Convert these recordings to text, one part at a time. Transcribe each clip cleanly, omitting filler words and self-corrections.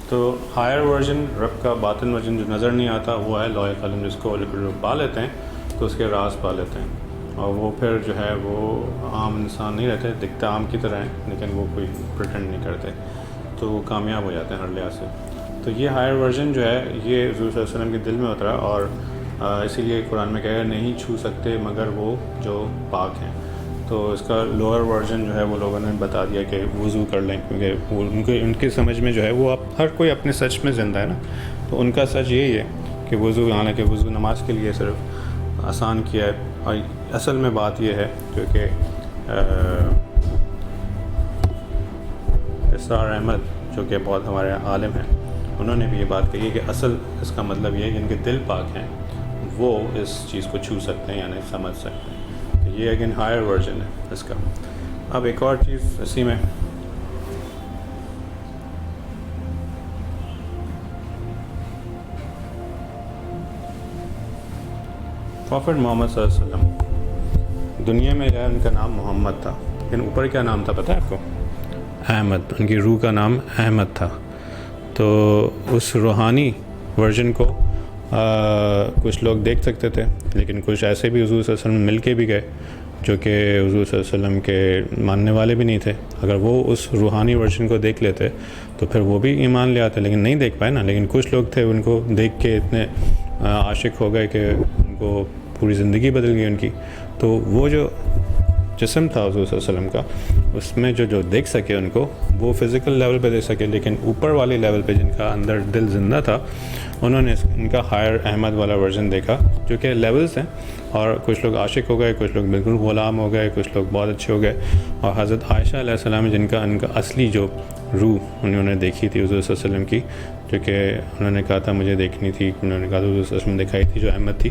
تو higher version رب کا باطن ورژن جو نظر نہیں آتا وہ ہے لوح قلم، جس کو لوگ پا لیتے ہیں تو اس کے راز پا لیتے ہیں، اور وہ پھر جو ہے وہ عام انسان نہیں رہتے، دکھتے عام کی طرح ہیں لیکن وہ کوئی پریٹینڈ نہیں کرتے، تو وہ کامیاب ہو جاتے ہیں ہر لحاظ سے۔ تو یہ ہائر ورژن جو ہے یہ حضور صلی اللہ علیہ وسلم کے دل میں اترا، اور اسی لیے قرآن میں کہا نہیں چھو سکتے مگر وہ جو پاک ہیں۔ تو اس کا لوور ورژن جو ہے وہ لوگوں نے بتا دیا کہ وضو کر لیں، کیونکہ وہ ان کے سمجھ میں جو ہے وہ ہر کوئی اپنے سچ میں زندہ ہے نا، تو ان کا سچ یہی ہے کہ وضو، حالانکہ وضو نماز کے لیے صرف آسان کیا ہے، اور اصل میں بات یہ ہے کیونکہ اسرار احمد جو کہ بہت ہمارے عالم ہیں، انہوں نے بھی یہ بات کہی ہے کہ اصل اس کا مطلب یہ ہے کہ ان کے دل پاک ہیں، وہ اس چیز کو چھو سکتے ہیں یعنی سمجھ سکتے ہیں۔ تو یہ اگین ہائر ورژن ہے اس کا۔ اب ایک اور چیز اسی میں پروفٹ محمد صلی اللہ علیہ وسلم، دنیا میں جو ہے ان کا نام محمد تھا، لیکن اوپر کیا نام تھا پتہ ہے آپ کو؟ احمد، ان کی روح کا نام احمد تھا۔ تو اس روحانی ورژن کو کچھ لوگ دیکھ سکتے تھے، لیکن کچھ ایسے بھی حضور صلی اللہ علیہ وسلم مل کے بھی گئے جو کہ حضور صلی اللہ علیہ وسلم کے ماننے والے بھی نہیں تھے۔ اگر وہ اس روحانی ورژن کو دیکھ لیتے تو پھر وہ بھی ایمان لے آتے، لیکن نہیں دیکھ پائے نا۔ لیکن کچھ لوگ تھے ان کو دیکھ کے اتنے عاشق ہو گئے کہ ان کو پوری زندگی بدل گئی ان کی۔ تو وہ جو جسم تھا حضور صلی اللہ علیہ وسلم کا، اس میں جو دیکھ سکے ان کو، وہ فزیکل لیول پہ دیکھ سکے، لیکن اوپر والے لیول پہ جن کا اندر دل زندہ تھا، انہوں نے ان کا ہائر احمد والا ورژن دیکھا، جو کہ لیولز ہیں، اور کچھ لوگ عاشق ہو گئے، کچھ لوگ بالکل غلام ہو گئے، کچھ لوگ بہت اچھے ہو گئے۔ اور حضرت عائشہ علیہ السلام جن کا ان کا اصلی جو روح انہوں نے دیکھی تھی حضور صلی اللہ علیہ وسلم کی، جو کہ انہوں نے کہا تھا مجھے دیکھنی تھی، انہوں نے کہا حضور صلی اللہ علیہ وسلم دکھائی تھی جو احمد تھی،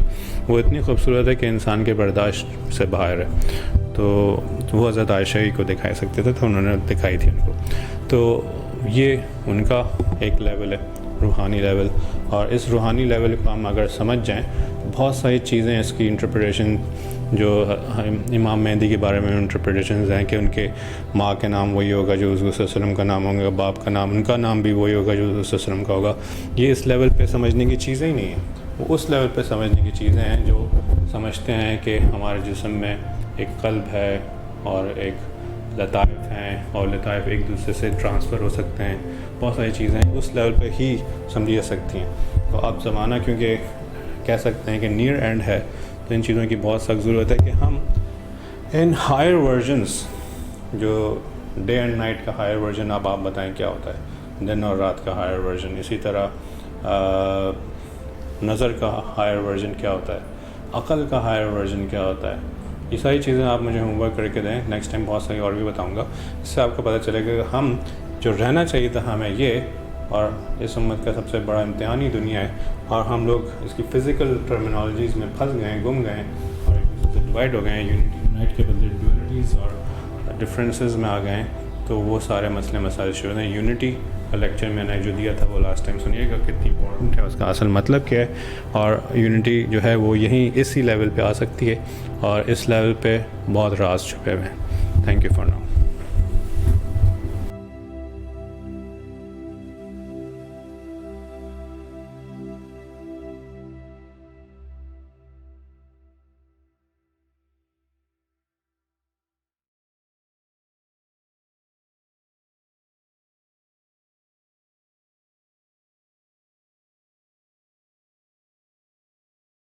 وہ اتنی خوبصورت ہے کہ انسان کے برداشت سے باہر ہے۔ تو وہ حضرت عائشہ ہی کو دکھا سکتے تھے، تو انہوں نے دکھائی تھی ان کو۔ تو یہ ان کا ایک لیول ہے، روحانی لیول، اور اس روحانی لیول کو ہم اگر سمجھ جائیں، بہت ساری چیزیں اس کی انٹرپریٹیشن، جو امام مہدی کے بارے میں انٹرپریٹیشنز ہیں کہ ان کے ماں کے نام وہی ہوگا جو حضور صلی اللہ علیہ وسلم کا نام ہوگا، باپ کا نام، ان کا نام بھی وہی ہوگا جو حضور صلی اللہ علیہ وسلم کا ہوگا۔ یہ اس لیول پہ سمجھنے کی چیزیں ہی نہیں ہیں، وہ اس لیول پہ سمجھنے کی چیزیں ہیں جو سمجھتے ہیں کہ ہمارے جسم میں ایک قلب ہے اور ایک لطائف ہیں، اور لطائف ایک دوسرے سے ٹرانسفر ہو سکتے ہیں، بہت ساری چیزیں اس لیول پہ ہی سمجھی جا سکتی ہیں۔ تو اب زمانہ کیونکہ کہہ سکتے ہیں کہ نیئر اینڈ ہے، تو ان چیزوں کی بہت سخت ضرورت ہے کہ ہم ان ہائر ورژنس، جو ڈے اینڈ نائٹ کا ہائر ورژن، اب آپ بتائیں کیا ہوتا ہے، دن اور رات کا ہائر ورژن، اسی طرح نظر کا ہائر ورژن کیا ہوتا ہے، عقل کا ہائر ورژن کیا ہوتا ہے، یہ ساری چیزیں آپ مجھے ہوم ورک کر کے دیں، نیکسٹ ٹائم بہت ساری اور بھی بتاؤں گا، اس سے آپ کو پتہ چلے گا کہ ہم جو رہنا چاہیے تھا ہمیں یہ، اور اس امت کا سب سے بڑا امتحان ہی دنیا ہے، اور ہم لوگ اس کی فزیکل ٹرمینالوجیز میں پھنس گئے ہیں، گم گئے ہیں، اور ایک دوسرے سے ڈیوائڈ ہو گئے ہیں، یونائٹ کے بدلے ڈیولیٹیز اور ڈفرینسز میں آ گئے ہیں۔ تو وہ سارے مسئلے مسائل شروع ہیں۔ یونٹی کا لیکچر میں نے جو دیا تھا وہ لاسٹ ٹائم سنیے گا، کتنی امپورٹنٹ ہے، اس کا اصل مطلب کیا ہے، اور یونٹی جو ہے وہ یہیں اسی لیول پہ آ سکتی ہے، اور اس لیول پہ بہت راز چھپے ہوئے ہیں۔ Thank you for now.